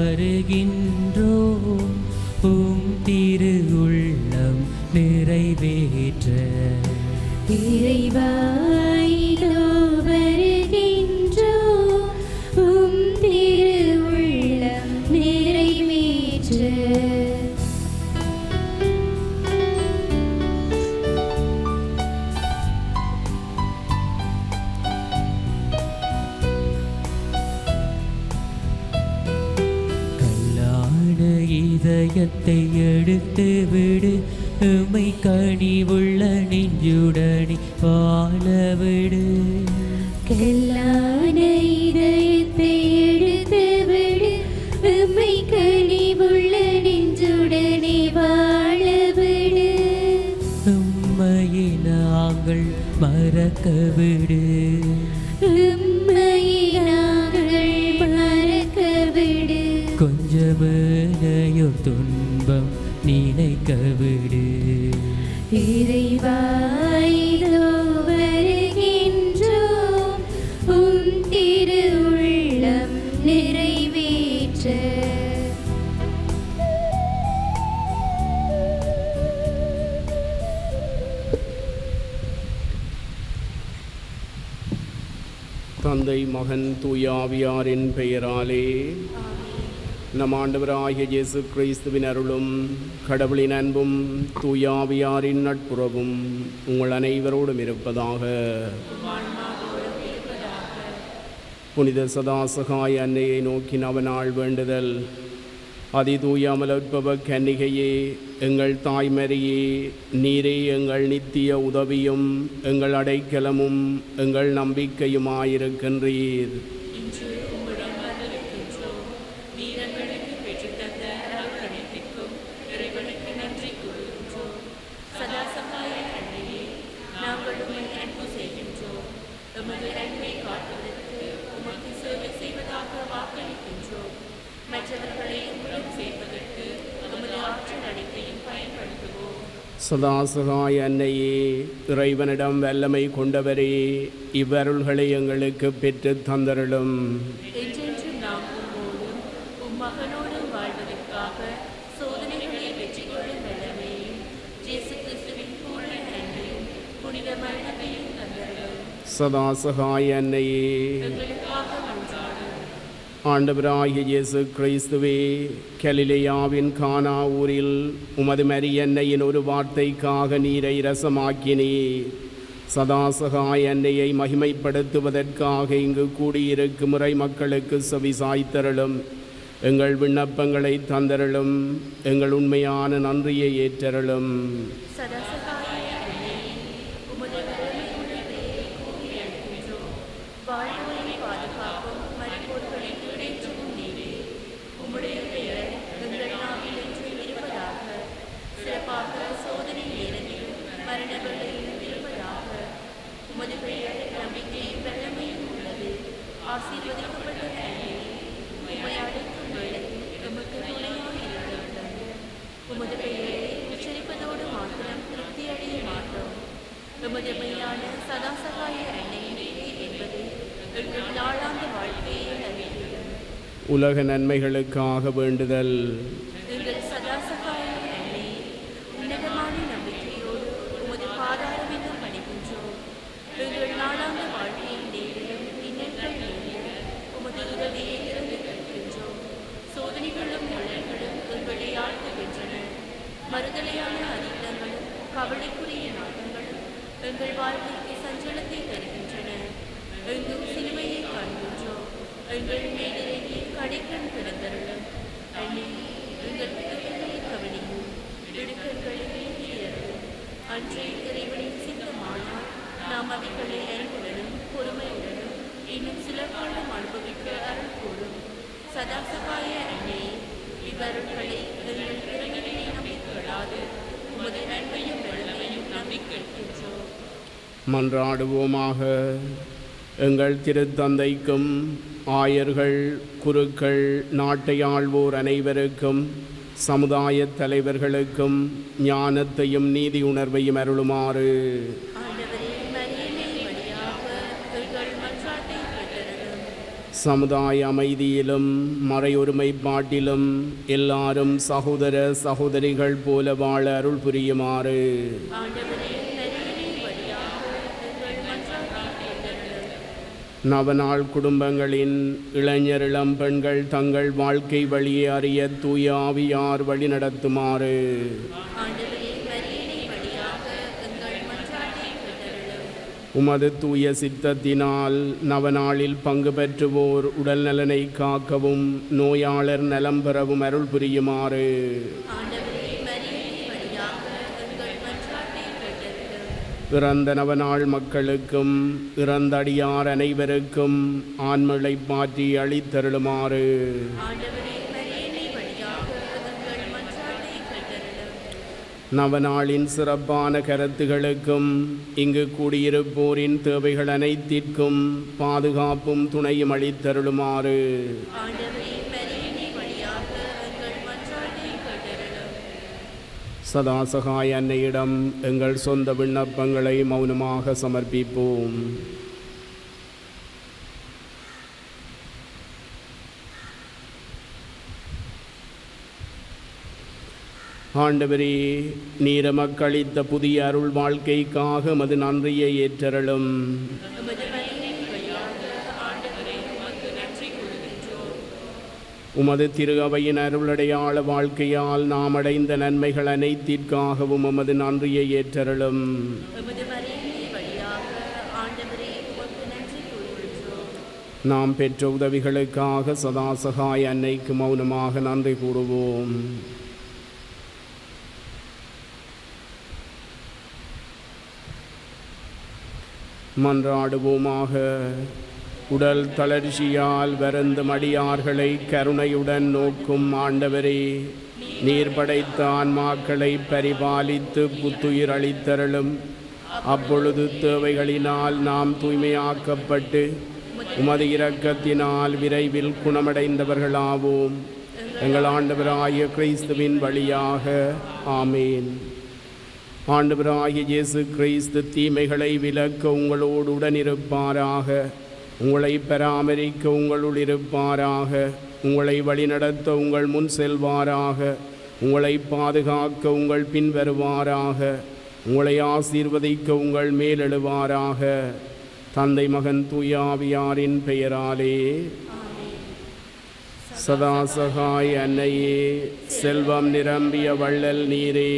வருகின்றோம் உம் திரு உள்ளம் நிறைவேற்ற. இறைவா இதோ வருகின்றோம் உம் திரு உள்ளம் நிறைவேற்ற. இதயத்தை எடுத்து விடு, உம்மை கனிவுள்ள நெஞ்சுடனே வாழவிடு. கல்லான இதயத்தை எடுத்து விடு, உம்மை கனிவுள்ள நெஞ்சுடனே வாழவிடு. உம்மையை நாங்கள் மறக்க விடு, உம்மையை நாங்கள் மறக்க விடு. கொஞ்சமேனையோ துன்பம் நினைக்க விடு. இறைவா இதோ வருகின்றோம் உம் திரு உள்ளம் நிறைவேற்ற. தந்தை மகன் தூய ஆவியாரின் பெயராலே நம் ஆண்டவராகிய இயேசு கிறிஸ்துவின் அருளும் கடவுளின் அன்பும் தூய ஆவியாரின் நட்புறவும் உங்கள் அனைவரோடும் இருப்பதாக. புனித சதாசகாய அன்னையை நோக்கி நவநாள் வேண்டுதல். அதிதூய அமலோற்பவ கன்னிகையே, எங்கள் தாய்மரியே, நீரே எங்கள் நித்திய உதவியும் எங்கள் அடைக்கலமும் எங்கள் நம்பிக்கையுமாயிருக்கின்றீர். சதாசகாய அன்னையே, இறைவனிடம் வல்லமை கொண்டவரே, இவ்வருள்களை எங்களுக்கு பெற்று தந்தருளும். சதாசகாய அன்னையே, ஆண்டவராகிய இயேசு கிறிஸ்துவே, கலிலேயாவின் கானா ஊரில் உமது மரியன்னையின் ஒரு வார்த்தைக்காக நீரை ரசமாக்கினீர். சதாசகாய அன்னையை மகிமைப்படுத்துவதற்காக இங்கு கூடியிருக்கும் முறை மக்களுக்கு செவிசாய்த்தருளும். எங்கள் விண்ணப்பங்களை தந்தருளும். எங்கள் உண்மையான நன்றியை ஏற்றருளும். உலக நன்மைகளுக்காக வேண்டுதல். மறுதலையான அதிர்ஷ்டங்களும் கவலைக்குரிய நாட்டங்களும் எங்கள் வாழ்க்கைக்கு சஞ்சலத்தை தருகின்றன. எங்கும் சிலுவையை காண்கின்றோம். எங்கள் மேலிறங்கி கடைக்கண் திறந்தருளும். அன்னை எங்கள் பிள்ளைகளை கவனியும். இடுக்கண்களை நீக்கியருளும். அன்றைய இறைவனின் சித்தமானால் நாம் அவைகளை அன்புடனும் பொறுமையுடனும் இன்னும் சில காலம் அனுபவிக்க அருள் கூடும். சதாசகாய அன்னை, இவ்வருள்களை எங்கள் பிறவிகளை நம்பிக்கொள்ளாது உமது நன்மையும் வல்லமையும் நம்பிக்கின்றோம். மன்றாடுவோமாக. எங்கள் திருத்தந்தைக்கும் ஆயர்கள், குருக்கள், நாட்டை ஆள்வோர் அனைவருக்கும், சமுதாய தலைவர்களுக்கும் ஞானத்தையும் நீதி உணர்வையும் அருளுமாறு சமுதாய அமைதியிலும் மறையொருமைப்பாட்டிலும் எல்லாரும் சகோதர சகோதரிகள் போல வாழ அருள் புரியுமாறு நவநாள் குடும்பங்களின் இளைஞர் இளம் பெண்கள் தங்கள் வாழ்க்கை வழியை அறிய தூய ஆவியார் வழி நடத்துமாறு உமது தூய சித்தத்தினால் நவநாளில் பங்கு பெற்றுவோர் உடல் நலனை காக்கவும் நோயாளர் நலம் பெறவும் அருள் புரியுமாறு இறந்த நவநாள் மக்களுக்கும் இறந்த அடியார் அனைவருக்கும் ஆண்மழை மாற்றி அளித்தருளுமாறு நவநாளின் சிறப்பான கருத்துகளுக்கும் இங்கு கூடியிருப்போரின் தேவைகள் அனைத்திற்கும் பாதுகாப்பும் துணையும் அளித்தருளுமாறு சதாசகாய அன்னையிடம் எங்கள் சொந்த விண்ணப்பங்களை மௌனமாக சமர்ப்பிப்போம். ஆண்டவரே, நீர் எமக்களித்த புதிய அருள் வாழ்க்கைக்காக மது நன்றியை ஏற்றருளும். உமது திரு அவையின் அருளடையாள வாழ்க்கையால் நாம் அடைந்த நன்மைகள் அனைத்திற்காகவும் உமது நன்றியை ஏற்றருளும். நாம் பெற்ற உதவிகளுக்காக சதாசகாய அன்னைக்கு மௌனமாக நன்றி கூறுவோம். மன்றாடுவோமாக. உடல் தளர்ச்சியால் வருந்தும் அடியார்களை கருணையுடன் நோக்கும் ஆண்டவரே, நீர் படைத்த ஆன்மாக்களை பரிபாலித்து புத்துயிர் அளித்தருளும். அப்பொழுது தேவைகளினால் நாம் தூய்மையாக்கப்பட்டு உமது இரக்கத்தினால் விரைவில் குணமடைந்தவர்களாவோம். எங்கள் ஆண்டவராகிய கிறிஸ்துவின் வழியாக. ஆமேன். ஆண்டவராகிய இயேசு கிறிஸ்து தீமைகளை விலக்க உங்களோடு உடனிருப்பாராக. உங்களை பராமரிக்க உங்களுள் இருப்பாராக. உங்களை வழிநடத்த உங்கள் முன் செல்வாராக. உங்களை பாதுகாக்க உங்கள் பின் வருவாராக. உங்களை ஆசீர்வதிக்க உங்கள் மேலெழுவாராக. தந்தை மகன் தூய ஆவியாரின் பெயராலே. சதாசகாய் அன்னையே, செல்வம் நிரம்பிய வள்ளல் நீரே,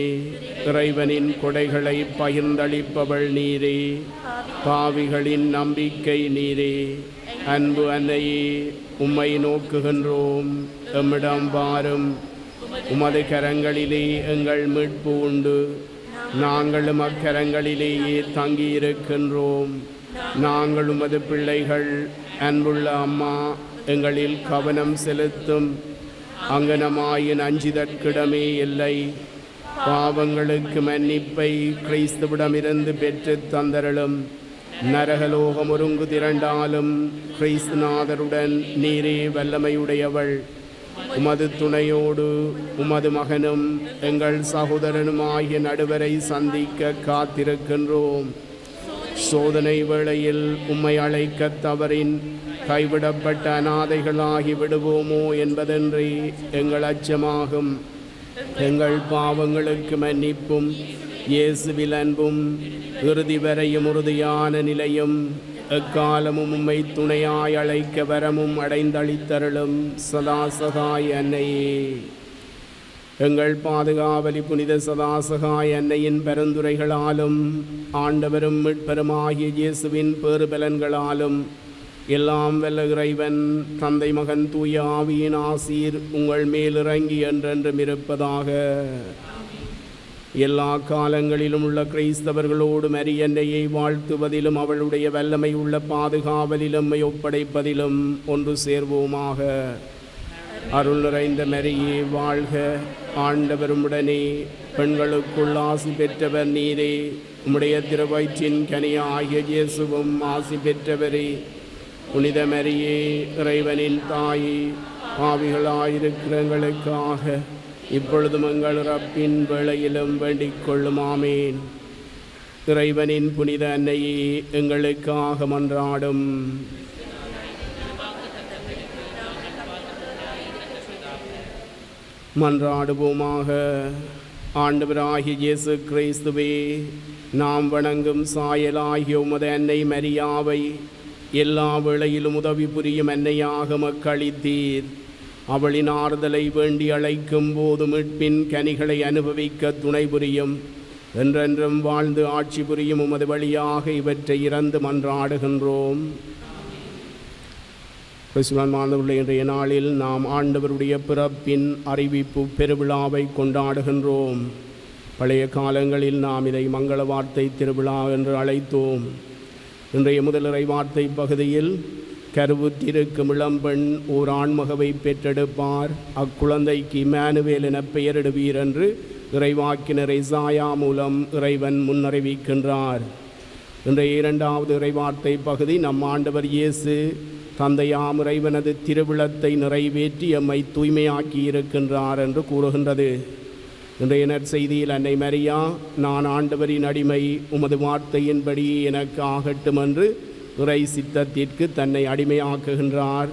இறைவனின் கொடைகளை பகிர்ந்தளிப்பவள் நீரே, பாவிகளின் நம்பிக்கை நீரே, அன்பு அன்னையே, உம்மை நோக்குகின்றோம். எம்மிடம் வாரும். உமது கரங்களிலே எங்கள் மீட்பு உண்டு. நாங்களும் அக்கரங்களிலேயே தங்கியிருக்கின்றோம். நாங்கள் உமது பிள்ளைகள். அன்புள்ள அம்மா, எங்களில் கவனம் செலுத்தும். அங்கனமாயின் அஞ்சிதற்கிடமே இல்லை. பாவங்களுக்கு மன்னிப்பை கிறிஸ்துவிடமிருந்து பெற்று தந்தருளும். நரகலோகம் ஒருங்கு திரண்டாலும் கிறிஸ்துநாதருடன் நீரே வல்லமையுடையவள். உமது துணையோடு உமது மகனும் எங்கள் சகோதரனுமாகிய நடுவரை சந்திக்க காத்திருக்கின்றோம். சோதனை வேளையில் உம்மை அழைக்க தவறின் கைவிடப்பட்ட அநாதைகளாகி விடுவோமோ என்பதன்றி எங்கள் அச்சமாகும். எங்கள் பாவங்களுக்கு மன்னிப்பும் இயேசுவில் அன்பும் இறுதி வரையும் உறுதியான நிலையும் எக்காலமும் உம்மை துணையாய் அழைக்க வரமும் அடைந்தளித்தருளும். சதாசகாய் அன்னையே, எங்கள் பாதுகாவலி புனித சதாசகாய் அன்னையின் பரிந்துரைகளாலும் ஆண்டவரும் மீட்பருமாகிய இயேசுவின் பேறுபலன்களாலும் எல்லாம் வல்ல இறைவன் தந்தை மகன் தூய ஆவியின் ஆசீர் உங்கள் மேலிறங்கி என்றென்றும் இருப்பதாக. எல்லா காலங்களிலும் உள்ள கிறிஸ்தவர்களோடு மரியன்னையை வாழ்த்துவதிலும் அவளுடைய வல்லமை உள்ள பாதுகாவலிலும் ஒப்படைப்பதிலும் ஒன்று சேர்வோமாக. அருள் நிறைந்த மரியே வாழ்க. ஆண்டவருமுடனே பெண்களுக்குள் ஆசி பெற்றவர் நீரே. உம்முடைய திருவயிற்றின் கனியாகிய இயேசுவும் ஆசி பெற்றவரே. புனித மரியே, இறைவனின் தாயே, பாவிகளாயிருக்கிறவங்களுக்காக இப்பொழுதும் எங்கள் இறப்பின் வேளையிலும் வேண்டிக் கொள்ளும். ஆமேன். இறைவனின் புனித அன்னையே, எங்களுக்காக மன்றாடும். மன்றாடுவோமாக. ஆண்டவராகிய இயேசு கிறிஸ்துவே, நாம் வணங்கும் சாயலாகிய உமது அன்னை மரியாவை எல்லா வேளையிலும் உதவி புரியும் அன்னையாக மக்களித்தீர். அவளின் ஆறுதலை வேண்டி அழைக்கும் போது மீட்பின் கனிகளை அனுபவிக்க துணை புரியும். என்றென்றும் வாழ்ந்து ஆட்சி புரியும் உமது வழியாக இவற்றை இறந்து மன்றாடுகின்றோம். கிறிஸ்துவன்மானவர்களே, இன்றைய நாளில் நாம் ஆண்டவருடைய பிறப்பின் அறிவிப்பு பெருவிழாவை கொண்டாடுகின்றோம். பழைய காலங்களில் நாம் இதை மங்கள வார்த்தை திருவிழா என்று அழைத்தோம். இன்றைய முதலிறை வார்த்தை பகுதியில் கருவுற்றிருக்கும் இளம்பெண் ஓர் ஆண்மகவை பெற்றெடுப்பார், அக்குழந்தைக்கு இம்மானுவேல் என பெயரிடுவீர் என்று இறைவாக்கினர் எசாயா மூலம் இறைவன் முன்னறிவிக்கின்றார். இன்றைய இரண்டாவது இறைவார்த்தை பகுதி நம் ஆண்டவர் இயேசு தந்தையாம் இறைவனது திருவிழத்தை நிறைவேற்றி எம்மை தூய்மையாக்கி இருக்கின்றார் என்று கூறுகின்றது. இன்றைய நற்செய்தியில் அன்னை மரியா, நான் ஆண்டவரின் அடிமை, உமது வார்த்தையின்படி எனக்கு ஆகட்டும் என்று இறை சித்தத்திற்கு தன்னை அடிமையாக்குகின்றார்.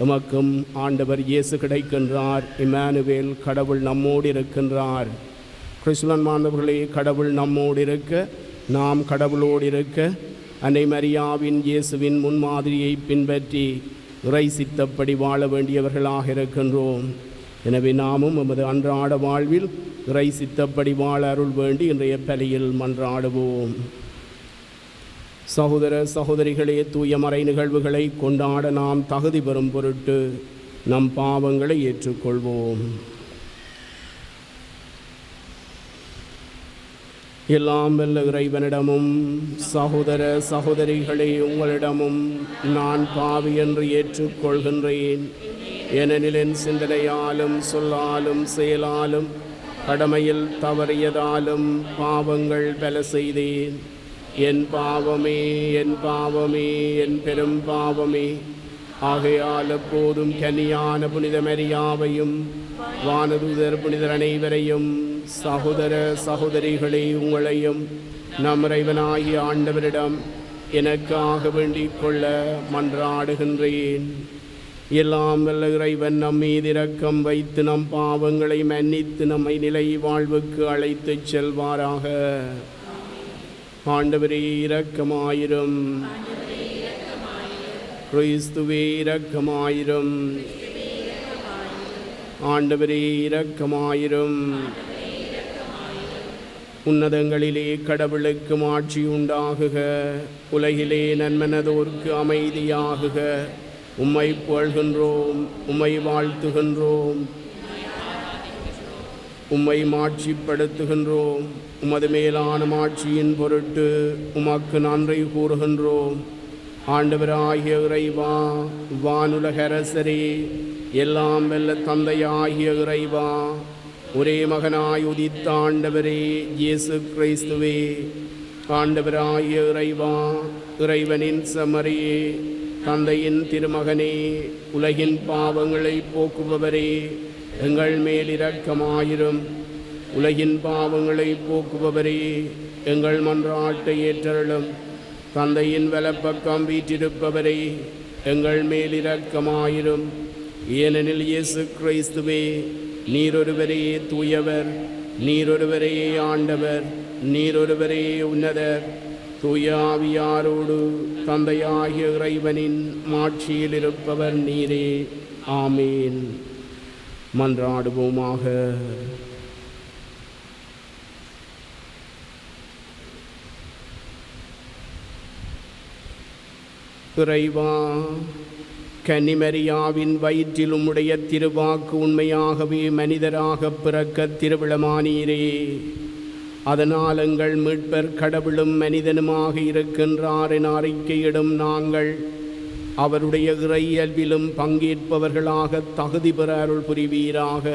எமக்கும் ஆண்டவர் இயேசு கிடைக்கின்றார். இம்மானுவேல், கடவுள் நம்மோடு இருக்கின்றார். கிறிஸ்துவன்மானவர்களே, கடவுள் நம்மோடு இருக்க, நாம் கடவுளோடு இருக்க அன்னை மரியாவின் இயேசுவின் முன்மாதிரியை பின்பற்றி இறை சித்தப்படி வாழ வேண்டியவர்களாக இருக்கின்றோம். எனவே நாமும் நமது அன்றாட வாழ்வில் இறை சித்தப்படி வாழ அருள் வேண்டி இன்றைய பலியில் மன்றாடுவோம். சகோதர சகோதரிகளே, தூய மறை நிகழ்வுகளை கொண்டாட நாம் தகுதி பெறும் பொருட்டு நம் பாவங்களை ஏற்றுக்கொள்வோம். எல்லாம் வல்ல இறைவனிடமும் சகோதர சகோதரிகளே உங்களிடமும் நான் பாவி என்று ஏற்றுக்கொள்கின்றேன். ஏனெனில் என் சிந்தனையாலும் சொல்லாலும் செயலாலும் கடமையில் தவறியதாலும் பாவங்கள் பல செய்தேன். என் பாவமே, என் பாவமே, என் பெரும் பாவமே. ஆகையால் எப்போதும் கன்னியான புனித மரியாவையும் வானதூதர் புனிதர் அனைவரையும் சகோதர சகோதரிகளே உங்களையும் நம் இறைவனாகிய ஆண்டவரிடம் எனக்காக வேண்டிக் கொள்ள மன்றாடுகின்றேன். எல்லாம் வல்ல இறைவன் நம் மீது இரக்கம் வைத்து நம் பாவங்களை மன்னித்து நம்மை நிலை வாழ்வுக்கு அழைத்துச் செல்வாராக. ஆண்டவரே இரக்கமாயிரும். கிறிஸ்துவே இரக்கமாயிரும். ஆண்டவரே இரக்கமாயிரும். உன்னதங்களிலே கடவுளுக்கு ஆட்சி உண்டாகுக. உலகிலே நன்மனதோர்க்கு அமைதியாகுக. உம்மை புகழ்கின்றோம், உம்மை வாழ்த்துகின்றோம், உம்மை மாட்சிப்படுத்துகின்றோம். உமது மேலான மாட்சியின் பொருட்டு உமக்கு நன்றி கூறுகின்றோம். ஆண்டவராகிய இறைவா, வானுலக அரசரே, எல்லாம் வல்ல தந்தையாகிய இறைவா, ஒரே மகனாய் உதித்த ஆண்டவரே இயேசு கிறிஸ்துவே, ஆண்டவராகிய இறைவா, இறைவனின் செம்மறியே, தந்தையின் திருமகனே, உலகின் பாவங்களை போக்குபவரே, எங்கள் மேல் இரக்கமாயிரும். உலகின் பாவங்களை போக்குபவரே, எங்கள் மன்றாட்டை ஏற்றருளும். தந்தையின் வலப்பக்கம் வீற்றிருப்பவரே, எங்கள் மேல் இரக்கமாயிரும். ஏனெனில் இயேசு கிறிஸ்துவே, நீரொருவரே தூயவர், நீரொருவரே ஆண்டவர், நீரொருவரே உன்னதர். தூய ஆவியாரோடு தந்தையாகிய இறைவனின் மாட்சியில் இருப்பவர் நீரே. ஆமேன். மன்றாடுவோமாக. இறைவா, கன்னிமரியாவின் வயிற்றில் உம்முடைய திருவாக்கு உண்மையாகவே மனிதராக பிறக்க திருவிழமானீரே. அதனால் எங்கள் மீட்பர் கடவுளும் மனிதனுமாக இருக்கின்றார் என அறிக்கையிடும் நாங்கள் அவருடைய இறையல்பிலும் பங்கேற்பவர்களாக தகுதி பெற அருள் புரிவீராக.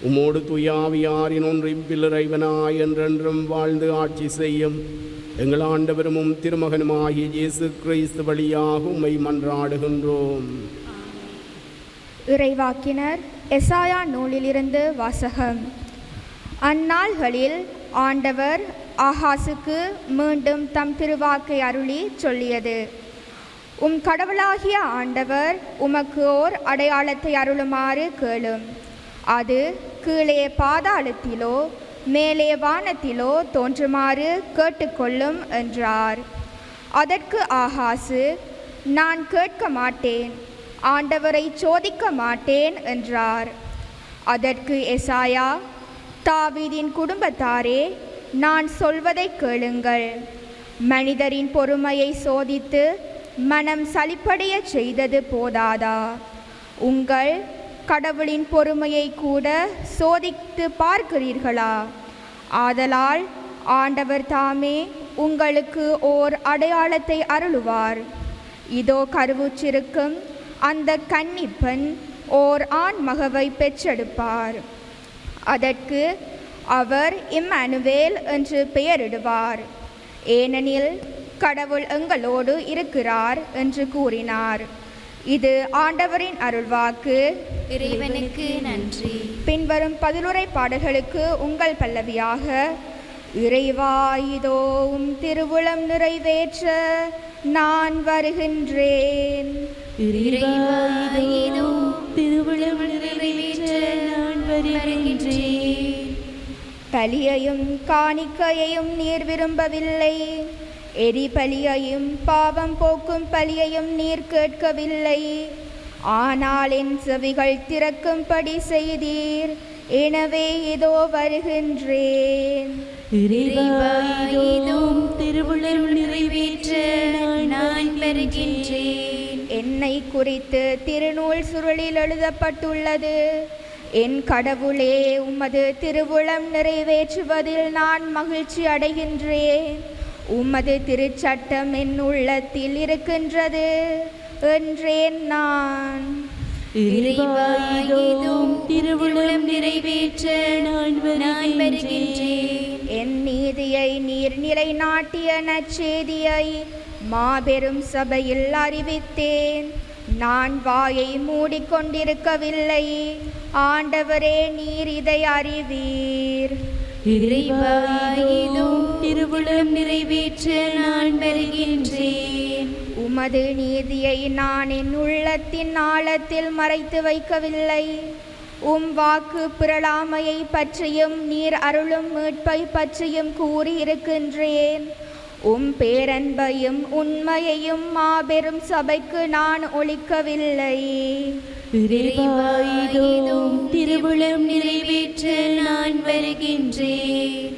உமோடு துயாவியாரின் ஒன்றிப்பில் இறைவனாய் என்றென்றும் வாழ்ந்து ஆட்சி செய்யும் எங்கள் ஆண்டவரும் திருமகனுமாகிய இயேசு கிறிஸ்து வழியாக உம்மை மன்றாடுகின்றோம். இறைவாக்கினர் எசாயா நூலிலிருந்து வாசகம். அந்நாள்களில் ஆண்டவர் ஆகாசுக்கு மீண்டும் தம் திருவாக்கை அருளி சொல்லியது: உம் கடவுளாகிய ஆண்டவர் உமக்கு ஓர் அடையாளத்தை அருளுமாறு கேளும். அது கீழே பாதாளத்திலோ மேலே வானத்திலோ தோன்றுமாறு கேட்டுக்கொள்ளும் என்றார். அதற்கு ஆகாசு, நான் கேட்க மாட்டேன், ஆண்டவரை சோதிக்க மாட்டேன் என்றார். அதற்கு எசாயா, தாவீதின் குடும்பத்தாரே, நான் சொல்வதை கேளுங்கள். மனிதரின் பொறுமையை சோதித்து மனம் சலிப்படைய செய்தது போதாதா? உங்கள் கடவுளின் பொறுமையை கூட சோதித்து பார்க்கிறீர்களா? ஆதலால் ஆண்டவர் தாமே உங்களுக்கு ஓர் அடையாளத்தை அருளுவார். இதோ கருவுற்றிருக்கும் அந்த கன்னிப்பெண் ஓர் ஆண் மகவை பெற்றெடுப்பார். அதற்கு அவர் இம்மானுவேல் என்று பெயரிடுவார். ஏனெனில் கடவுள் எங்களோடு இருக்கிறார் என்று கூறினார். இது ஆண்டவரின் அருள்வாக்கு. இறைவனுக்கு நன்றி. பின்வரும் பதிலுரை பாடல்களுக்கு உங்கள் பல்லவியாக: இறைவா இதோ உம் திருவுளம் நிறைவேற்ற நான் வருகின்றேன். இறைவா இதோ திருவுளம் நிறைவேற்ற நான் வருகின்றேன். பலியையும் காணிக்கையையும் நீர் விரும்பவில்லை, எரிபலியையும் பாவம் போக்கும் பலியையும் நீர் கேட்கவில்லை. ஆனால் என் செவிகள் திறக்கும்படி செய்தீர், எனவே இதோ வருகின்றேன். இறைவா இதோ திருவுளம் நிறைவேற்ற நான் வருகின்றேன். என்னை குறித்து திருநூல் சுருளில் எழுதப்பட்டுள்ளது. என் கடவுளே, உமது திருவுளம் நிறைவேற்றுவதில் நான் மகிழ்ச்சி அடைகின்றேன். உமது திருச்சட்டம் என் உள்ளத்தில் இருக்கின்றது என்றேன் நான். இறைவா இதோ திருவுளம் நிறைவேற்ற நான் வருகின்றேன். என் நீதியை நீர் நிலைநாட்டிய நற்செய்தியை மாபெரும் சபையில் அறிவித்தேன். நான் வாயை மூடிக்கொண்டிருக்கவில்லை. ஆண்டவரே, நீர் இதை அறிவீர். இறைவா இதோ திருவுளம் நிறைவேற்ற நான் வருகின்றேன். உமது நீதியை நான் என் உள்ளத்தின் ஆழத்தில் மறைத்து வைக்கவில்லை. உம் வாக்கு பிறழாமையை பற்றியும் நீர் அருளும் மீட்பை பற்றியும் கூறியிருக்கின்றேன். உம் பேரன்பையும் உண்மையையும் மாபெரும் சபைக்கு நான் ஒழிக்கவில்லை. இறைவா இதோ திருவுளம் நிறைவேற்ற நான் வருகின்றேன்.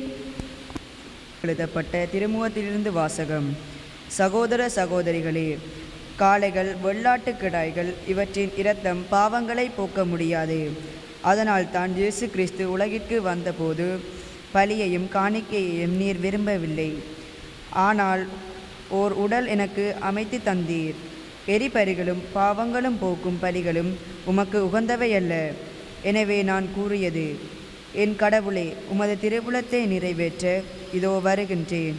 எழுதப்பட்ட திருமுகத்திலிருந்து வாசகம். சகோதர சகோதரிகளே, காளைகள், வெள்ளாட்டு கிடாய்கள் இவற்றின் இரத்தம் பாவங்களை போக்க முடியாது. அதனால் தான் இயேசு கிறிஸ்து உலகிற்கு வந்தபோது பலியையும் காணிக்கையையும் நீர் விரும்பவில்லை. ஆனால் ஓர் உடல் எனக்கு அமைத்து தந்தீர். எரிபரிகளும் பாவங்களும் போக்கும் பலிகளும் உமக்கு உகந்தவையல்ல. எனவே நான் கூறியது, என் கடவுளே, உமது திருவுளத்தை நிறைவேற்ற இதோ வருகின்றேன்.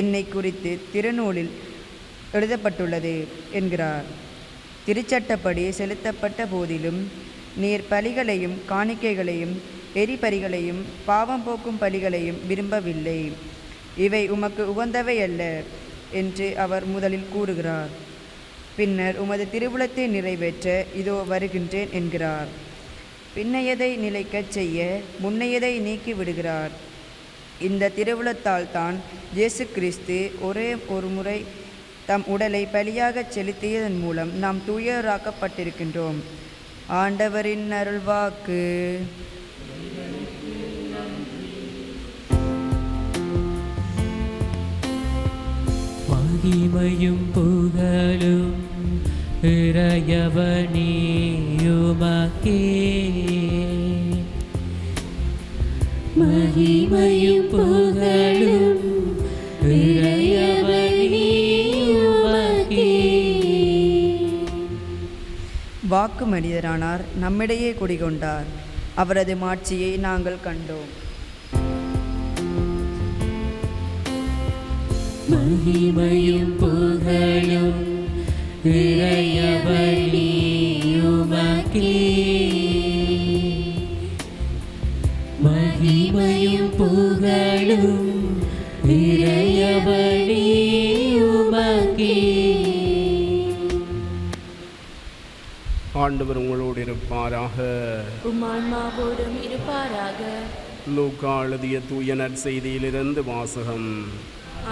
என்னை குறித்து திருநூலில் எழுதப்பட்டுள்ளது என்கிறார். திருச்சட்டப்படி செலுத்தப்பட்ட போதிலும் நீர் பலிகளையும் காணிக்கைகளையும் எரிபரிகளையும் பாவம் போக்கும் பலிகளையும் விரும்பவில்லை. இவை உமக்கு உகந்தவை அல்ல என்று அவர் முதலில் கூறுகிறார். பின்னர் உமது திருவுளத்தை நிறைவேற்ற இதோ வருகின்றேன் என்கிறார். பின்னையதை நிலைக்கச் செய்ய முன்னையதை நீக்கி விடுகிறார். இந்த திருவுளத்தால் தான் இயேசு கிறிஸ்து ஒரே ஒரு முறை தம் உடலை பலியாகச் செலுத்தியதன் மூலம் நாம் தூயராக்கப்பட்டிருக்கின்றோம். ஆண்டவரின் அருள்வாக்கு. மகிமையும் புகழும் இறையவனே உமக்கே. மகிமையும் புகழும் இறையவனே உமக்கே. வாக்கு மனிதரானார், நம்மிடையே குடிகொண்டார். அவரது மாட்சியை நாங்கள் கண்டோம். மகிமையும் புகழும் இறையவனே உமக்கே. மகிமையும் புகழும் இறையவனே உமக்கே. ஆண்டவர் உங்களோடு இருப்பாராக. உம் ஆன்மாவோடும் இருப்பாராக. லூக்கா எழுதிய தூய நற்செய்தியிலிருந்து வாசகம்.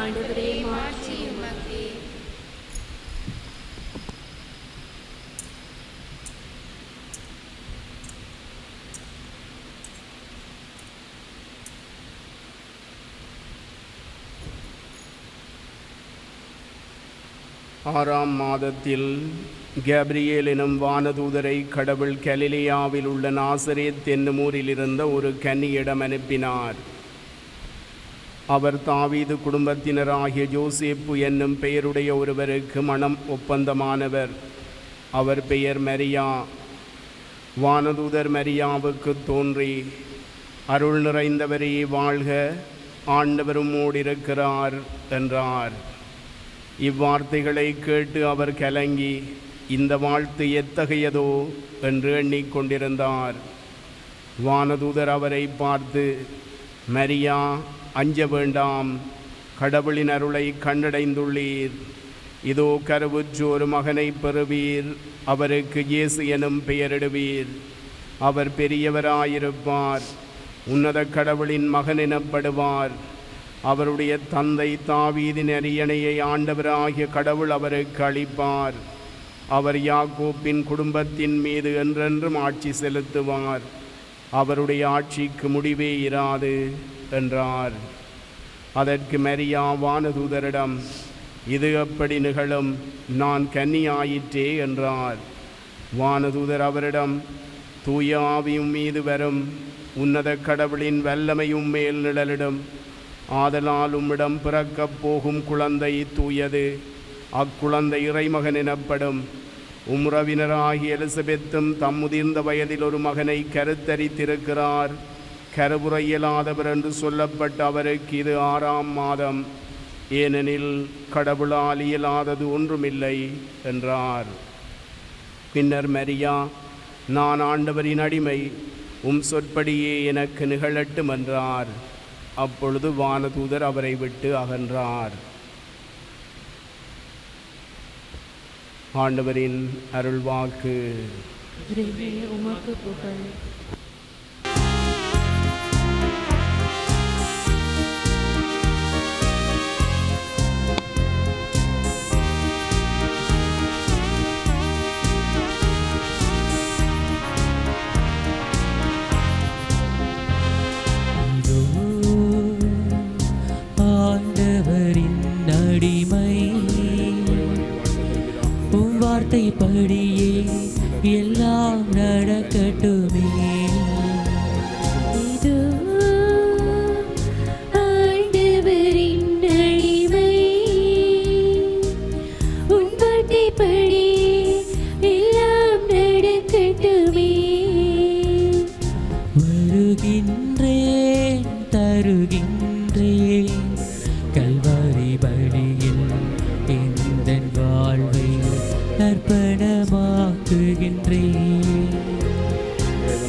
ஆண்டவரே மாட்சி உமக்கே. ஆறாம் மாதத்தில் கேப்ரியேல் எனும் வானதூதரை கடவுள் கலிலேயாவில் உள்ள நாசரேத் என்னும் ஊரில் இருந்த ஒரு கன்னியிடம் அனுப்பினார். அவர் தாவீது குடும்பத்தினராகிய யோசேப்பு என்னும் பெயருடைய ஒருவருக்கு மனம் ஒப்பந்தமானவர். அவர் பெயர் மரியா. வானதூதர் மரியாவுக்கு தோன்றி, அருள் நிறைந்தவரே வாழ்க, ஆண்டவர் உம்மோடு இருக்கிறார் என்றார். இவ்வார்த்தைகளை கேட்டு அவர் கலங்கி, இந்த வாழ்த்து எத்தகையதோ என்று எண்ணிக்கொண்டிருந்தார். வானதூதர் அவரை பார்த்து, மரியா, அஞ்ச வேண்டாம், கடவுளின் அருளை கண்டடைந்துள்ளீர். இதோ கருவுற்று ஒரு மகனை பெறுவீர், அவருக்கு இயேசு எனும் பெயரிடுவீர். அவர் பெரியவராயிருப்பார், உன்னத கடவுளின் மகன் எனப்படுவார். அவருடைய தந்தை தாவீதின் அரியணையை ஆண்டவராகிய கடவுள் அவருக்கு அளிப்பார். அவர் யாக்கோப்பின் குடும்பத்தின் மீது என்றென்றும் ஆட்சி செலுத்துவார். அவருடைய ஆட்சிக்கு முடிவே இராது என்றார். அதற்கு மரியா வானதூதரிடம், இது எப்படி நிகழும், நான் கன்னியாயிற்றே என்றார். வானதூதர் அவரிடம், தூய ஆவியும் மீது வரும், உன்னத கடவுளின் வல்லமையும் மேல் நிழலிடும். ஆதலால் உம்மிடம் பிறக்கப் போகும் குழந்தை தூயது, அக்குழந்தை இறைமகன் எனப்படும். உம்ரவினராகிய எலிசபெத்தும் தம் முதிர்ந்த வயதில் ஒரு மகனை கருத்தரித்திருக்கிறார். கருவுற இயலாதவர் என்று சொல்லப்பட்ட அவருக்கு இது 6ஆம் மாதம், ஏனெனில் கடவுளால் இயலாதது ஒன்றுமில்லை என்றார். பின்னர் மரியா, நான் ஆண்டவரின் அடிமை, உம் சொற்படியே எனக்கு நிகழட்டும் என்றார். அப்பொழுது வானதூதர் அவரை விட்டு அகன்றார். ஆண்டவரின் அருள்வாக்கு. உமக்கு புகழ். படியே எல்லாம் நடக்கட்டுமே. இதோ ஆண்டவரின் அடிமை, உன் வார்த்தைப்படி எல்லாம் நடக்கட்டுமே. வருகின்றேன் தருகின்றேன் கல்வாரி பலியில் எந்தன் வாழ்வை அர்ப்பணமாக்குகின்றேன்.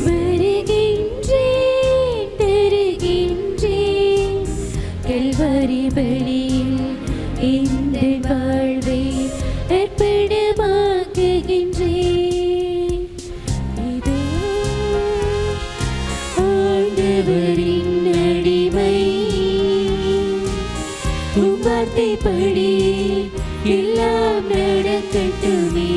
வருகின்றேன் தருகின்றேன் கல்வாரி பலியில் எந்தன் வாழ்வை அர்ப்பணமாக்குகின்றேன். இதோ ஆண்டவரின் அடிமை, உம் வார்த்தைப்படி எல்லாம் நடக்கட்டுமே.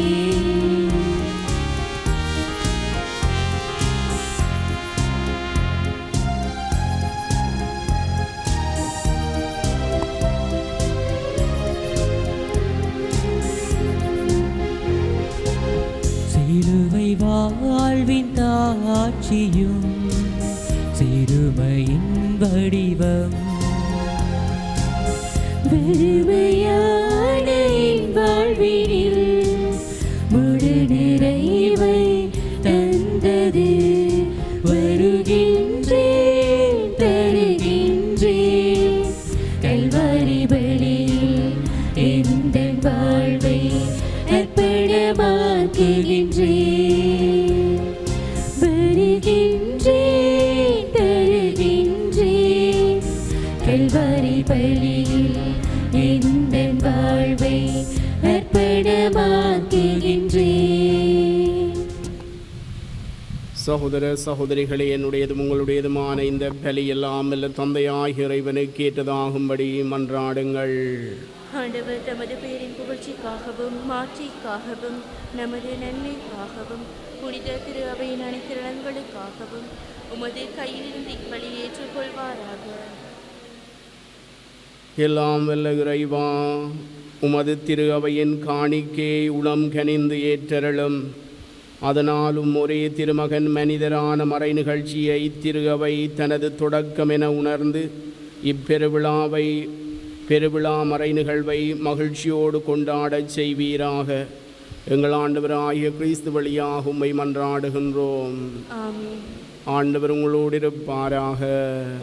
சிலுவை வாழ்வின் தாட்சியும் சிறுமையின் வடிவம், வெறுமையான என் வாழ்வினில் முழு நிறைவை தந்தது. வருகின்றேன் தருகின்றேன் கல்வாரி பலியில் எந்தன் வாழ்வை அர்ப்பணமாக்குகின்றேன். வருகின்றேன் தருகின்றேன் கல்வாரி பலியில் எந்தன் வாழ்வை அர்ப்பணமாக்குகின்றேன். சகோதர சகோதரிகளே, என்னுடையதும் உங்களுடையதுமான இந்த பலியெல்லாம் அல்ல தந்தையாகிய இறைவனுக்கு ஏற்றதாகும்படி மன்றாடுங்கள். ஆண்டவர் தமது பேரின் புகழ்ச்சிக்காகவும் மாட்சிக்காகவும் நமது நன்மைக்காகவும் புனித திரு அவையின் அனைத்து நலன்களுக்காகவும் உமது கையிலிருந்து இப்பலி ஏற்றுக்கொள்வாராக. எல்லாம் வல்ல இறைவா, உமது திரு அவையின் காணிக்கை உளம் கனிந்து ஏற்றருளும். அதனாலும் ஒரே திருமகன் மனிதரான மறை நிகழ்ச்சியை திரு அவை தனது தொடக்கம் என உணர்ந்து பெருவிழா மறை நிகழ்வை மகிழ்ச்சியோடு கொண்டாடச் செய்வீராக. எங்கள் ஆண்டவராகிய கிறிஸ்து வழியாக உம்மை மன்றாடுகின்றோம். ஆமென். ஆண்டவர் உங்களோடு இருப்பாராக.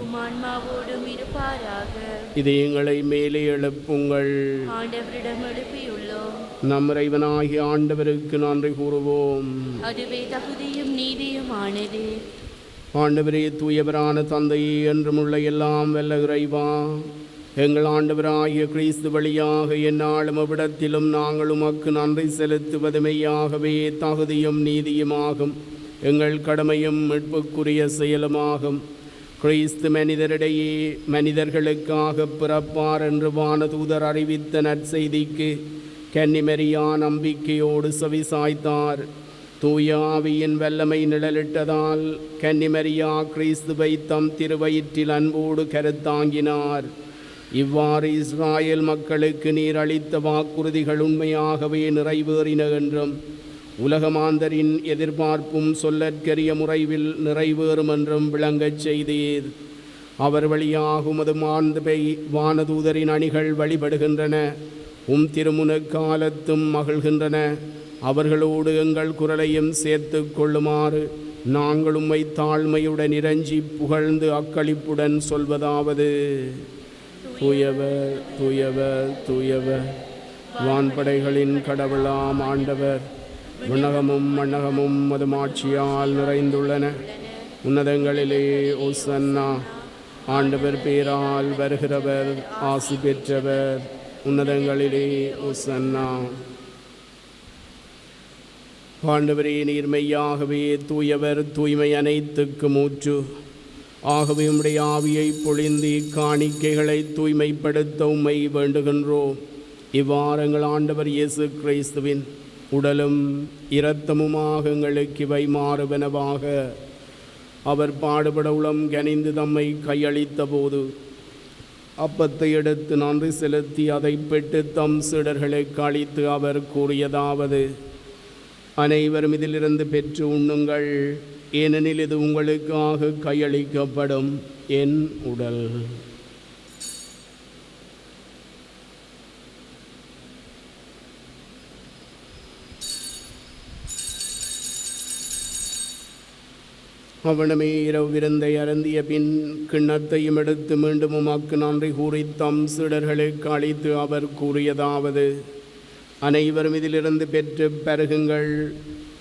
உம் ஆன்மாவோடும் இருப்பாராக. இதயங்களை மேலே எழுப்புங்கள். ஆண்டவரிடம் எழுப்பியுள்ளோம். நம் இறைவனாகிய ஆண்டவருக்கு நன்றி கூறுவோம். அதுவே தகுதியும் நீதியுமானது. ஆண்டவரே, தூயவரான தந்தையே, என்றுமுள்ள எல்லாம் வல்ல இறைவா, எங்கள் ஆண்டவராகிய கிறிஸ்து வழியாக எந்நாளும் அவ்விடத்திலும் நாங்கள் உமக்கு நன்றி செலுத்துவது மெய்யாகவே தகுதியும் நீதியுமாகும். எங்கள் கடமையும் மீட்புக்குரிய செயலுமாகும். கிறிஸ்து மனிதரிடையே மனிதர்களுக்காக பிறப்பார் என்று வானதூதர் அறிவித்த நற்செய்திக்கு கன்னிமரியா நம்பிக்கையோடு செவிசாய்த்தார். தூய ஆவியின் வல்லமை நிழலிட்டதால் கன்னிமரியா கிறிஸ்துவை தம் திருவயிற்றில் அன்போடு கருத்தாங்கினார். இவ்வாறு இஸ்ராயேல் மக்களுக்கு நீர் அளித்த வாக்குறுதிகள் உண்மையாகவே நிறைவேறின என்றும் உலகமாந்தரின் எதிர்பார்ப்பும் சொல்லற்கரிய முறையில் நிறைவேறும் என்றும் விளங்கச் செய்தீர். அவர் வழியாக உமது மாண்பை வானதூதரின் அணிகள் வழிபடுகின்றன. உம் திருமுனக்காலத்தும் மகிழ்கின்றன. அவர்களோடு எங்கள் குரலையும் சேர்த்து கொள்ளுமாறு நாங்கள் உம்மை தாழ்மையுடன் இறைஞ்சி புகழ்ந்து அக்களிப்புடன் சொல்வதாவது: தூயவர் தூயவர் தூயவர், வான்படைகளின் கடவுளாம் ஆண்டவர். விண்ணகமும் மண்ணகமும் மதுமாட்சியால் நிறைந்துள்ளன. உன்னதங்களிலே ஓசன்னா. ஆண்டவர் பேரால் வருகிறவர் ஆசி பெற்றவர். உன்னதங்களிலே ஓசன்னா. ஆண்டவரே, நீர் மெய்யாகவே தூயவர், தூய்மை அனைத்துக்கு மூச்சு. ஆகவே உம்முடைய ஆவியை பொழிந்து காணிக்கைகளை தூய்மைப்படுத்த உம்மை வேண்டுகின்றோம். இவ்வாறு எங்கள் ஆண்டவர் இயேசு கிறிஸ்துவின் உடலும் இரத்தமுமாக எங்களுக்கு இவை மாறுவனவாக. அவர் பாடுபட உளம் கனிந்து தம்மை கையளித்த போது அப்பத்தை எடுத்து நன்றி செலுத்தி அதை பெற்று தம் சீடர்களுக்கு அளித்து அவர் கூறியதாவது: அனைவரும் இதிலிருந்து பெற்று உண்ணுங்கள், ஏனெனில் இது உங்களுக்காக கையளிக்கப்படும் என் உடல். அவனமே இரவு விருந்தை அருந்திய பின் கிண்ணத்தையும் எடுத்து மீண்டும் உமக்கு நன்றி கூறி தம் சீடர்களுக்கு அளித்து அவர் கூறியதாவது: அனைவரும் இதிலிருந்து பெற்று பருகுங்கள்,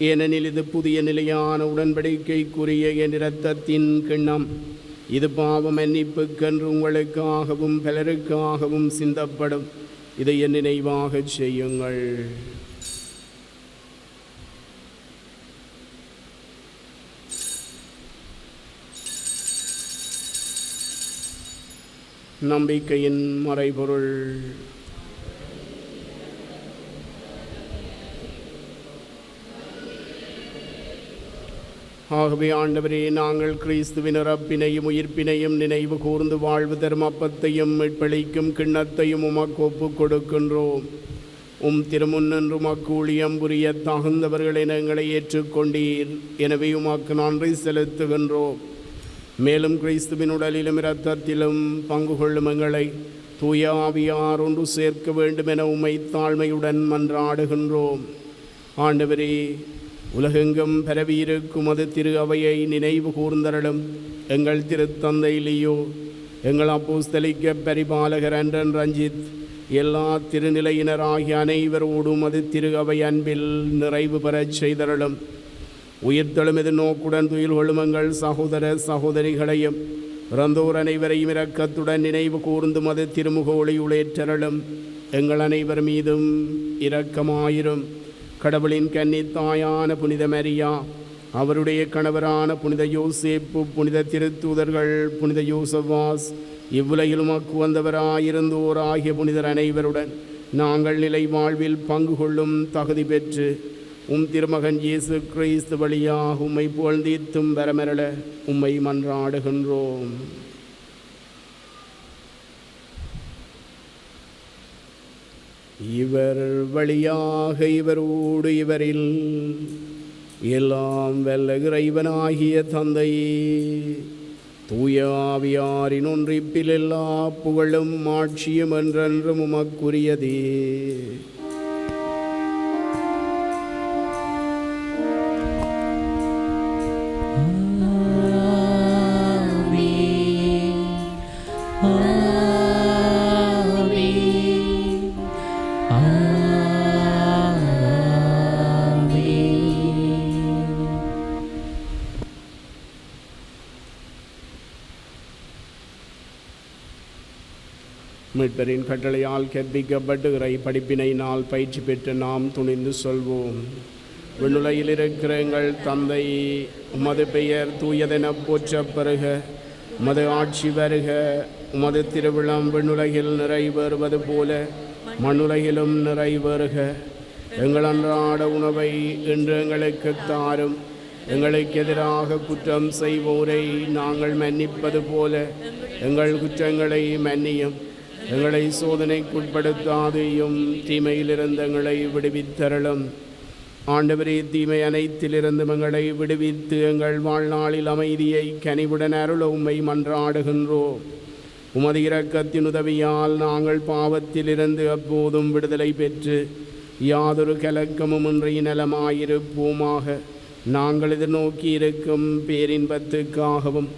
ஏனெனில் இது புதிய நிலையான உடன்படிக்கைக்குரிய என் இரத்தத்தின் கிண்ணம். இது பாவ மன்னிப்புக்கென்று உங்களுக்காகவும் பலருக்காகவும் சிந்தப்படும். இதை என் நினைவாகச் செய்யுங்கள். நம்பிக்கையின் மறைபொருள். ஆகவே ஆண்டவரே, நாங்கள் கிறிஸ்துவின் இறப்பினையும் உயிர்ப்பினையும் நினைவு கூர்ந்து வாழ்வு தரும் அப்பத்தையும் மீட்பளிக்கும் கிண்ணத்தையும் உமக்கு ஒப்புக் கொடுக்கின்றோம். உம் திருமுன்னன்று உமக்கு ஊழியம் புரிய தகுந்தவர்களை எங்களை ஏற்றுக்கொண்டீர். எனவே உமக்கு நன்றி செலுத்துகின்றோம். மேலும் கிறிஸ்துவின் உடலிலும் இரத்தத்திலும் பங்கு கொள்ளும் எங்களை தூய ஆவியார் ஒன்று சேர்க்க வேண்டும் என உம்மை தாழ்மையுடன் மன்றாடுகின்றோம். ஆண்டவரே, உலகெங்கும் பரவியிருக்கும் அது திரு அவையை நினைவு கூர்ந்தருளும். எங்கள் திருத்தந்தை லியோ, எங்கள் அப்போஸ்தலிக்க பரிபாலகர் அன்றன் ரஞ்சித், எல்லா திருநிலையினராகிய அனைவரோடும் அது திரு அவை அன்பில் நிறைவு பெறச் செய்தருளும். உயிர்த்தெழும் எது நோக்குடன் துயில் கொள்ளும் எங்கள் சகோதர சகோதரிகளையும் இறந்தோர் அனைவரையும் இரக்கத்துடன் நினைவு கூர்ந்தும் அது திருமுக ஒளியுளேற்றருளும். எங்கள் அனைவர் மீதும் இரக்கமாயிரும். கடவுளின் கன்னித்தாயான புனித மரியா, அவருடைய கணவரான புனித யோசேப்பு, புனித திருத்தூதர்கள், புனித யோசவாஸ், இவ்வுலகில் உமக்கு வந்தவராயிருந்தோர் ஆகிய புனிதர் அனைவருடன் நாங்கள் நிலை வாழ்வில் பங்கு கொள்ளும் தகுதி பெற்று திருமகன் இயேசு கிறிஸ்து வழியாக உம்மை புகழ்ந்தீர்த்தும் வரமரள உம்மை மன்றாடுகின்றோம். இவர் வழியாக இவரோடு இவரில் எல்லாம் வல்ல இறைவனாகிய தந்தையே, தூய ஆவியாரின் ஒன்றிப்பில் எல்லா புகழும் ஆட்சியும் என்றென்றும் உமக்குரியதே. மீட்பரின் கட்டளையால் கற்பிக்கப்பட்டு இறை படிப்பினையினால் பயிற்சி பெற்று நாம் துணிந்து சொல்வோம். விண்ணுலகில் இருக்கிற எங்கள் தந்தை, உமது பெயர் தூயதென போற்றப் பெறுக. உமது ஆட்சி வருக. உமது திருவிழம் விண்ணுலகில் நிறைவேறுவது போல மண்ணுலகிலும் நிறைவேறுக. எங்கள் அன்றாட உணவை இன்று எங்களுக்கு தாரும். எங்களுக்கு எதிராக குற்றம் செய்வோரை நாங்கள் மன்னிப்பது போல எங்கள் குற்றங்களை மன்னியும். எங்களை சோதனைக்குட்படுத்தாதையும் தீமையிலிருந்து எங்களை விடுவித்தருளும். ஆண்டவரே, தீமை அனைத்திலிருந்தும் எங்களை விடுவித்து எங்கள் வாழ்நாளில் அமைதியை கனிவுடன் அருள உம்மை மன்றாடுகின்றோம். உமது இரக்கத்தின் உதவியால் நாங்கள் பாவத்திலிருந்து அப்போதும் விடுதலை பெற்று யாதொரு கலக்கமும் இன்றி நலமாயிருப்போமாக. நாங்கள் எதிர்நோக்கி இருக்கும் பேரின்பத்துக்காகவும்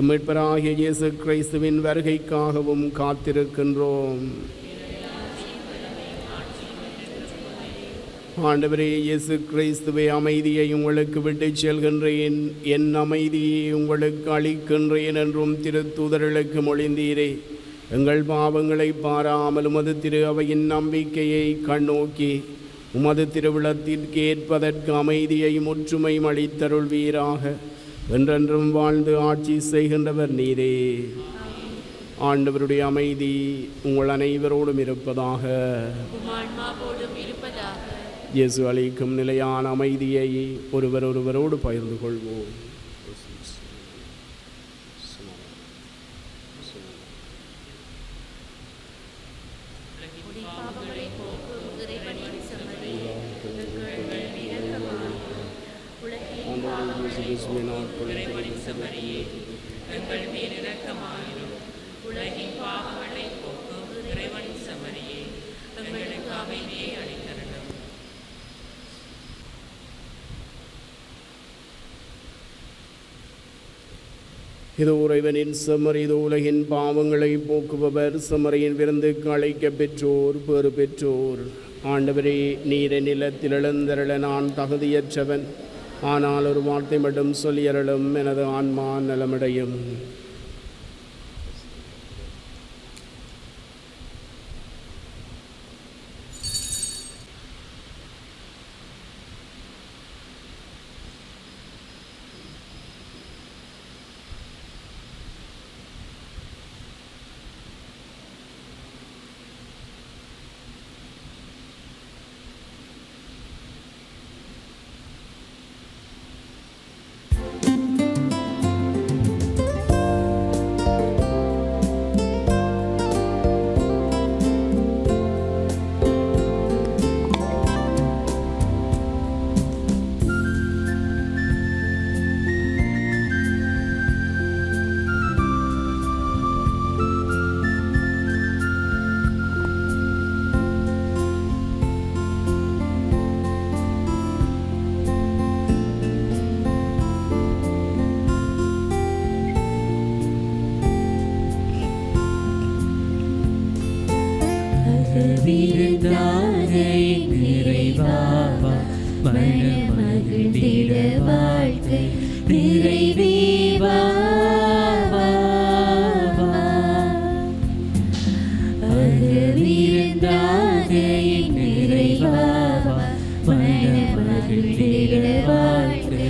மீட்பராகிய இயேசு கிறிஸ்துவின் வருகைக்காகவும் காத்திருக்கின்றோம். ஆண்டவரே இயேசு கிறிஸ்துவை, அமைதியை உங்களுக்கு விட்டு செல்கின்றேன், என் அமைதியை உங்களுக்கு அளிக்கின்றேன் என்றும் திருத்தூதர்களுக்கு மொழிந்தீரே. எங்கள் பாவங்களை பாராமல் உமது திரு அவையின் நம்பிக்கையை கண்ணோக்கி உமது திருவிழத்திற்கு ஏற்பதற்கு அமைதியை முற்றுமை அளித்தருள்வீராக. என்றென்றும் வாழ்ந்து ஆட்சி செய்கின்றவர் நீரே. ஆண்டவருடைய அமைதி உங்கள் அனைவரோடும் இருப்பதாக. இயேசு அளிக்கும் நிலையான அமைதியை ஒருவரோடு பகிர்ந்து கொள்வோம். இது இறைவனின் செம்மறி, இது உலகின் பாவங்களை போக்குபவர். செம்மறியின் விருந்துக்கு அழைக்க பெற்றோர் பேறு பெற்றோர். ஆண்டவரே, நீர நிலத்தில் எழுந்தருள நான் தகுதியற்றவன், ஆனால் ஒரு வார்த்தை மட்டும் சொல்லியருளும், எனது ஆன்மா நலமடையும். மனமகிழ்ந்திட வாழ்க்கை நிறைவேவா அகவிருந்தாக நிறைவாவா மனமகிழ்ந்திட வாழ்க்கை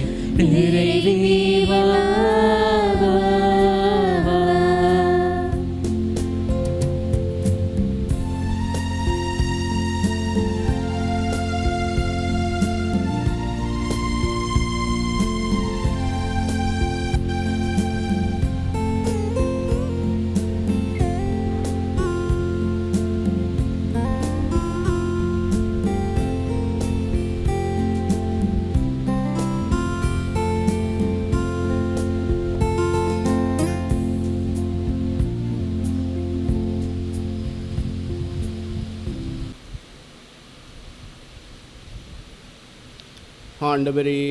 ஆண்டவரே,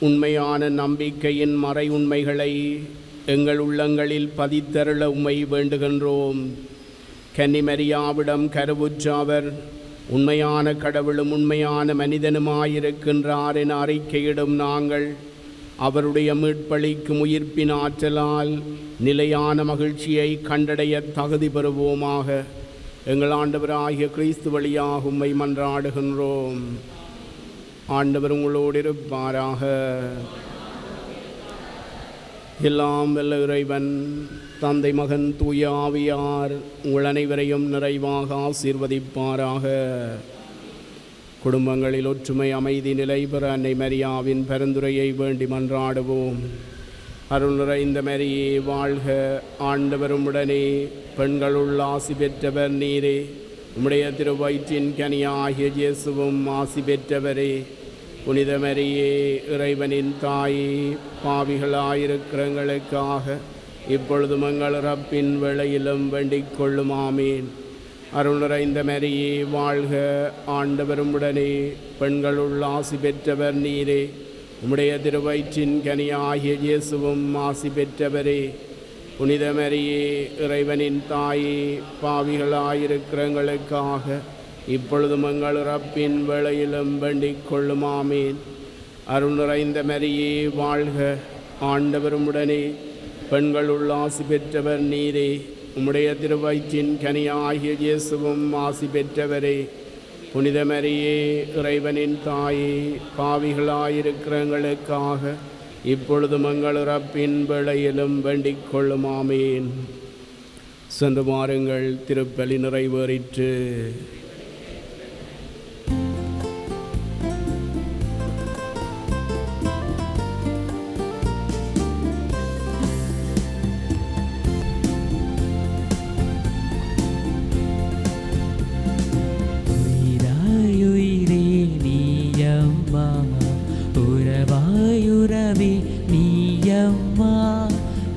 உண்மையான நம்பிக்கையின் மறை உண்மைகளை எங்கள் உள்ளங்களில் பதித்தருள உம்மை வேண்டுகின்றோம். கன்னிமரியாவிடம் கருவுற்ற அவர் உண்மையான கடவுளும் உண்மையான மனிதனுமாயிருக்கின்றார் என அறிக்கையிடும் நாங்கள் அவருடைய மீட்பளிக்கும் உயிர்ப்பின் ஆற்றலால் நிலையான மகிழ்ச்சியை கண்டடைய தகுதி பெறுவோமாக. எங்கள் ஆண்டவராகிய கிறிஸ்து வழியாக உம்மை மன்றாடுகின்றோம். ஆண்டவர் உங்களோடு இருப்பாராக. எல்லாம் வல்ல இறைவன் தந்தை, மகன், தூய ஆவியார் உங்கள் அனைவரையும் நிறைவாக ஆசீர்வதிப்பாராக. குடும்பங்களில் ஒற்றுமை, அமைதி நிலை பெற அன்னை மரியாவின் பரிந்துரையை வேண்டி மன்றாடுவோம். அருள் நிறைந்த மரியே வாழ்க, ஆண்டவரும் உடனே பெண்களுள் ஆசி பெற்றவர் நீரே. உம்முடைய திருவயிற்றின் கனியாகிய இயேசுவும் ஆசி பெற்றவரே. புனித மரியே, இறைவனின் தாயே, பாவிகளாயிருக்கிறங்களுக்காக இப்பொழுதும் எங்கள் இறப்பின் வேளையிலும் வேண்டிக் கொள்ளும். ஆமீன். அருள் நிறைந்த மரியே வாழ்க, ஆண்டவரும் உடனே பெண்களுள் ஆசி பெற்றவர் நீரே. உம்முடைய திருவயிற்றின் கனியாகிய இயேசுவும் ஆசி பெற்றவரே. புனித மரியே, இறைவனின் தாயே, பாவிகளாயிருக்கிறங்களுக்காக இப்பொழுதும் எங்கள் இறப்பின் வேளையிலும் வேண்டிக் கொள்ளும். ஆமீன். அருள் நிறைந்த மரியே வாழ்க, ஆண்டவரும் உடனே பெண்களுள் ஆசி பெற்றவர் நீரே. உம்முடைய திருவயிற்றின் கனியாகிய இயேசுவும் ஆசி பெற்றவரே. புனித மரியே, இறைவனின் தாயே, பாவிகளாயிருக்கிறங்களுக்காக இப்பொழுதும் எங்கள் இறப்பின் வேளையிலும் வேண்டிக் கொள்ளும். ஆமீன். சென்று வாருங்கள், திருப்பலி நிறைவேறிற்று.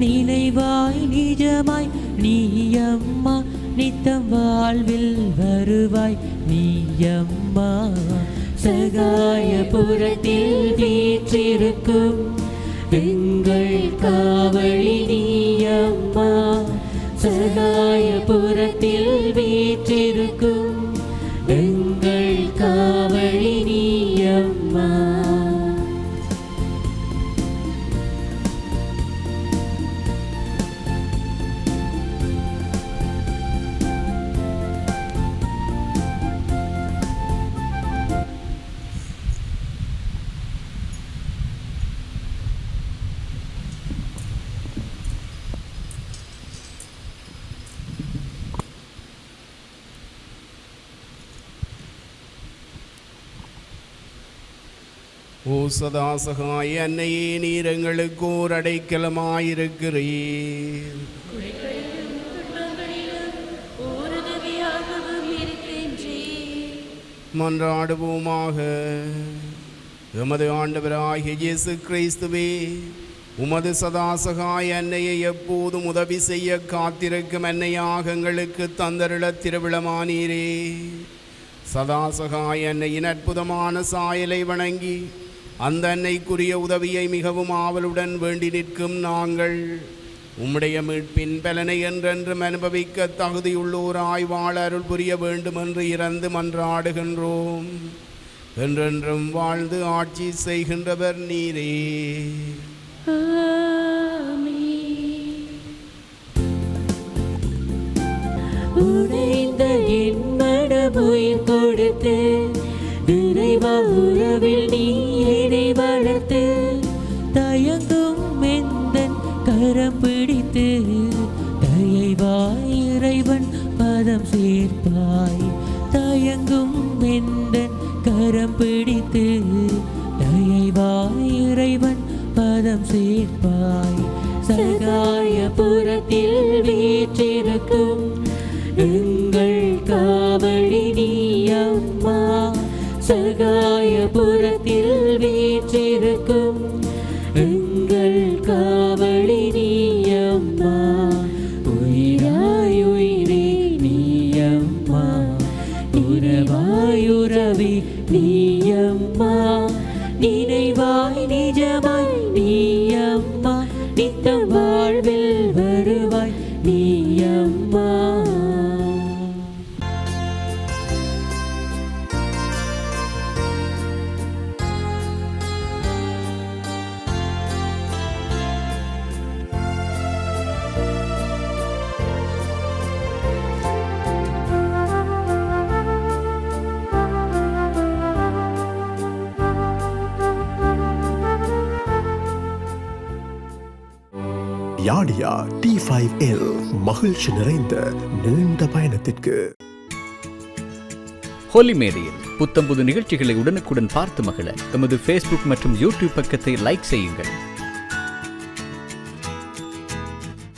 நினைவாய் நிஜமாய் நீயம்மா, நித்தம் வாழ்வில் வருவாய் நீயம்மா. சகாயபுரத்தில் வீற்றிருக்கும் எங்கள் காவலி நீயம்மா. சகாயபுரத்தில் வீற்றிருக்கும் எங்கள் காவலி நீயம்மா. ஓ சதாசகாய அன்னையே, நீர் எங்களுக்கு ஓர் அடைக்கலமாயிருக்கிறீர். மன்றாடுவோமாக. எமது ஆண்டவராகிய இயேசு கிறிஸ்துவே, உமது சதாசகாய அன்னையை எப்போதும் உதவி செய்ய காத்திருக்கும் அன்னையாக எங்களுக்கு தந்தருள திருவிழமானீரே. சதாசகாய அன்னையின் அற்புதமான சாயலை வணங்கி அந்த அன்னைக்குரிய உதவியை மிகவும் ஆவலுடன் வேண்டி நிற்கும் நாங்கள் உம்முடைய மீட்பின் பலனை என்றென்றும் அனுபவிக்க தகுதியுள்ளோராய் வாழ அருள் புரிய வேண்டும் என்று இறந்து மன்றாடுகின்றோம். என்றென்றும் வாழ்ந்து ஆட்சி செய்கின்றவர் நீரே. உடைந்த என் மனமுயிர் கொடுத்து இறைவா உறவில் நீ என்னை வளர்த்து, தயங்கும் எந்தன் கரம் பிடித்து தயவாய் இறைவன் பதம் சேர்ப்பாய். தயங்கும் எந்தன் கரம் பிடித்து தயவாய் இறைவன் பதம் சேர்ப்பாய். சகாயபுரத்தில் வீற்றிருக்கும் எங்கள் காவலி நீயம்மா. சகாயபுரத்தில் வீற்றிருக்கும் எங்கள் காவலி நீயம்மா. உயிராய் உயிரே நீயம்மா, உறவாய் உறவே நீயம்மா. நித்தம் வாழ்வில் வருவாய் நீ அம்மா. யாடியா T5L மகிழ்ச்சி நிறைந்த நீண்ட பயணத்திற்கு. ஹோலி மேரியில் புத்தம்புது நிகழ்ச்சிகளை உடனுக்குடன் பார்த்து மகிழ எமது ஃபேஸ்புக் மற்றும் யூடியூப் பக்கத்தை லைக் செய்யுங்கள்.